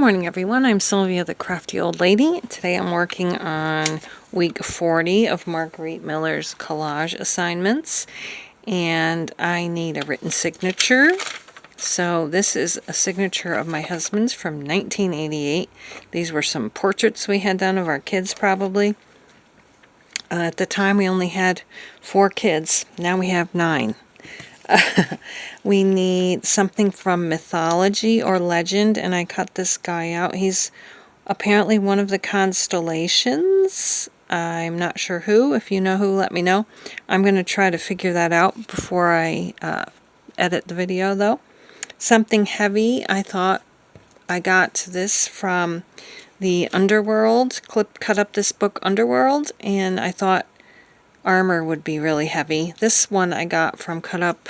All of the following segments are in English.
Morning everyone, I'm Sylvia the Crafty Old Lady. Today I'm working on week 40 of Margarete Miller's collage assignments, and I need a written signature. So this is a signature of my husband's from 1988. These were some portraits we had done of our kids probably. At the time we only had 4 kids, now we have 9. We need something from mythology or legend, and I cut this guy out. He's apparently one of the constellations. I'm not sure who. If you know who, let me know. I'm going to try to figure that out before I edit the video, though. Something heavy. I thought I got this from the Underworld. Cut up this book, Underworld, and I thought armor would be really heavy. This one I got from cut up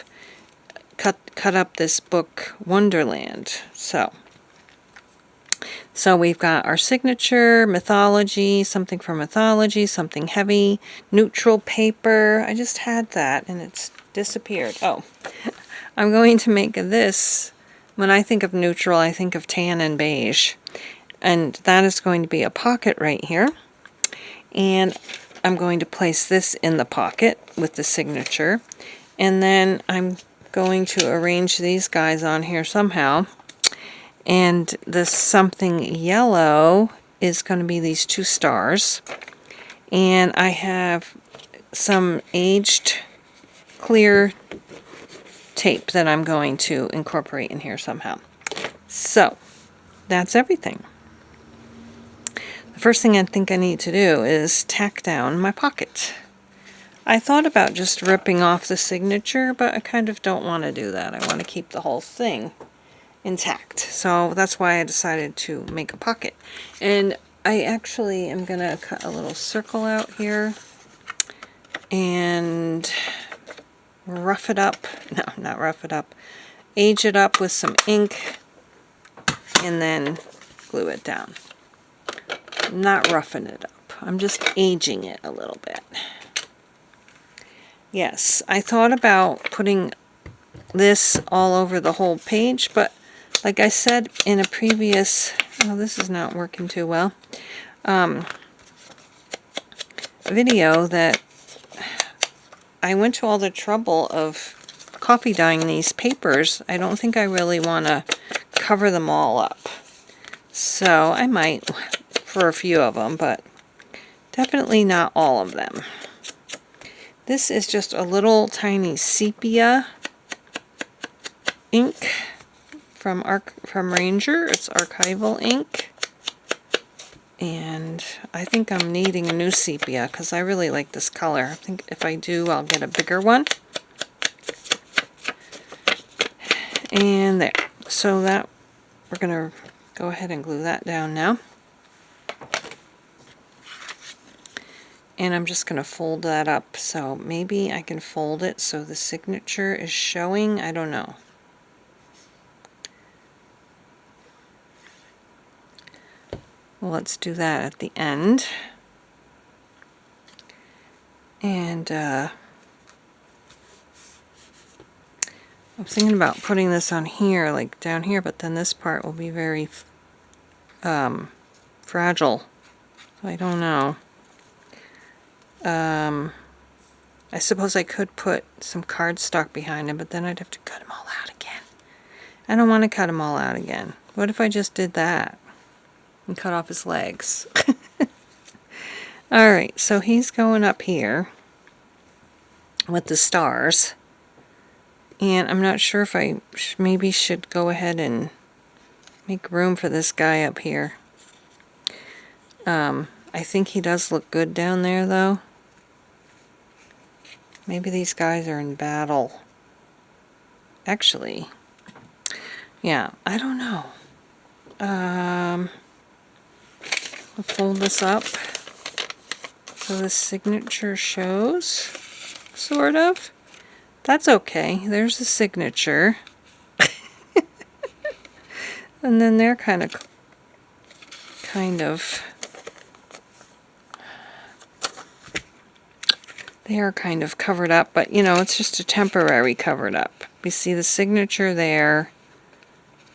this book, Wonderland. So we've got our signature, mythology, something from mythology, something heavy, neutral paper. I just had that and it's disappeared. Oh, I'm going to make this. When I think of neutral, I think of tan and beige. And that is going to be a pocket right here. And I'm going to place this in the pocket with the signature. And then I'm going to arrange these guys on here somehow, and the something yellow is going to be these 2 stars, and I have some aged clear tape that I'm going to incorporate in here somehow. So that's everything. The first thing I think I need to do is tack down my pocket. I thought about just ripping off the signature, but I kind of don't want to do that. I want to keep the whole thing intact. So that's why I decided to make a pocket. And I actually am going to cut a little circle out here and rough it up. No, not rough it up. Age it up with some ink and then glue it down. Not roughing it up. I'm just aging it a little bit. Yes, I thought about putting this all over the whole page, but like I said in a previous, oh, this is not working too well, video, that I went to all the trouble of coffee dyeing these papers. I don't think I really want to cover them all up. So I might for a few of them, but definitely not all of them. This is just a little tiny sepia ink from Ranger. It's archival ink. And I think I'm needing a new sepia because I really like this color. I think if I do, I'll get a bigger one. And there. So that, we're going to go ahead and glue that down now. And I'm just going to fold that up, so maybe I can fold it so the signature is showing. I don't know. Well, let's do that at the end. And I was thinking about putting this on here, like down here, but then this part will be very fragile. So I don't know. I suppose I could put some cardstock behind him, but then I'd have to cut them all out again. I don't want to cut them all out again. What if I just did that and cut off his legs? Alright, so he's going up here with the stars. And I'm not sure if I maybe should go ahead and make room for this guy up here. I think he does look good down there, though. Maybe these guys are in battle. Actually, yeah, I don't know. I'll fold this up so the signature shows, sort of. That's okay. There's the signature. And then they're kind of they are kind of covered up, but you know, it's just a temporary covered up. We see the signature there,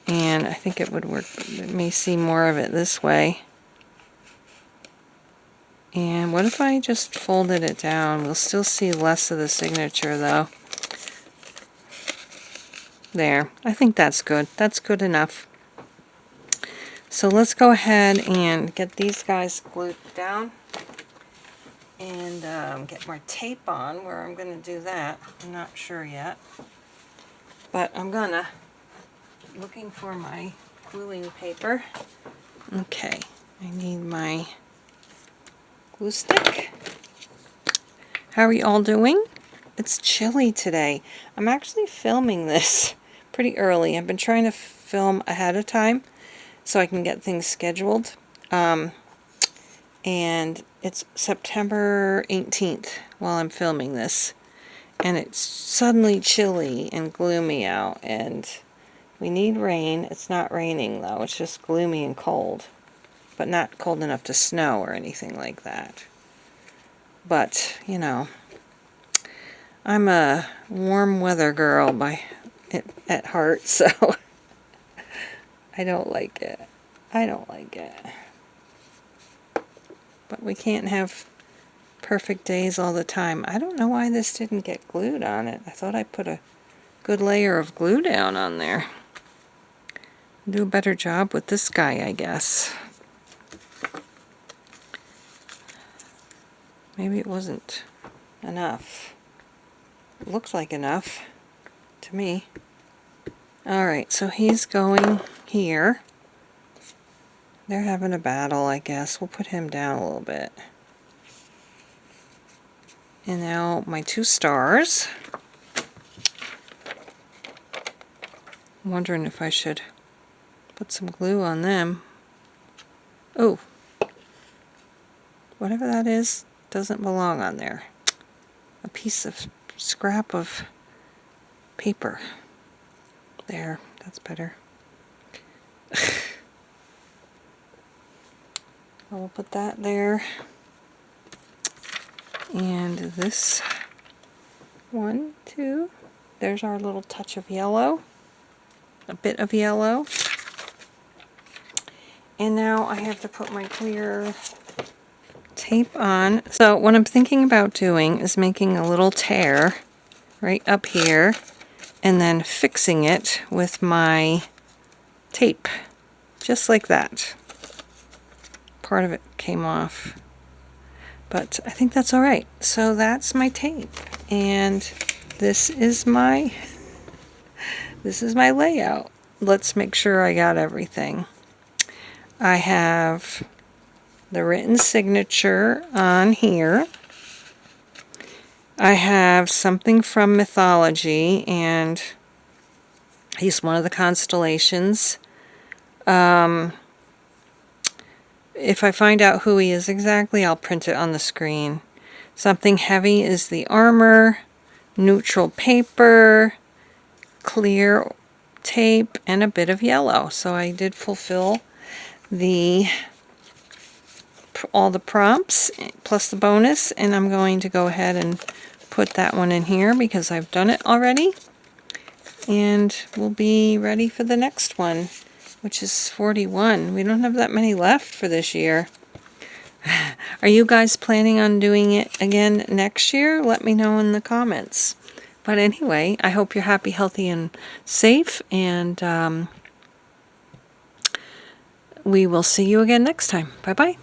And I think it would work. It may see more of it this way. And what if I just folded it down? We'll still see less of the signature though. There. I think that's good. That's good enough. So let's go ahead and get these guys glued down. And get more tape on where I'm going to do that. I'm not sure yet. But I'm gonna, looking for my gluing paper. Okay, I need my glue stick. How are you all doing? It's chilly today. I'm actually filming this pretty early. I've been trying to film ahead of time so I can get things scheduled. And it's September 18th while I'm filming this. And it's suddenly chilly and gloomy out, and we need rain. It's not raining though, it's just gloomy and cold, but not cold enough to snow or anything like that. But, you know, I'm a warm weather girl at heart, so I don't like it. I don't like it. But we can't have perfect days all the time. I don't know why this didn't get glued on it. I thought I put a good layer of glue down on there. Do a better job with this guy, I guess. Maybe it wasn't enough. It looks like enough to me. Alright, so he's going here. They're having a battle, I guess. We'll put him down a little bit. And now my two stars. I'm wondering if I should put some glue on them. Oh, whatever that is doesn't belong on there. A piece of scrap of paper. There, that's better. I will put that there. And this one, two, there's our little touch of yellow, a bit of yellow. And now I have to put my clear tape on. So what I'm thinking about doing is making a little tear right up here and then fixing it with my tape, just like that. Part of it came off. But I think that's alright. So that's my tape. And this is my layout. Let's make sure I got everything. I have the written signature on here. I have something from mythology, and he's one of the constellations. If I find out who he is exactly, I'll print it on the screen. Something heavy is the armor, neutral paper, clear tape, and a bit of yellow. So I did fulfill all the prompts plus the bonus, and I'm going to go ahead and put that one in here because I've done it already. And we'll be ready for the next one, which is 41. We don't have that many left for this year. Are you guys planning on doing it again next year? Let me know in the comments. But anyway, I hope you're happy, healthy, and safe, and we will see you again next time. Bye-bye.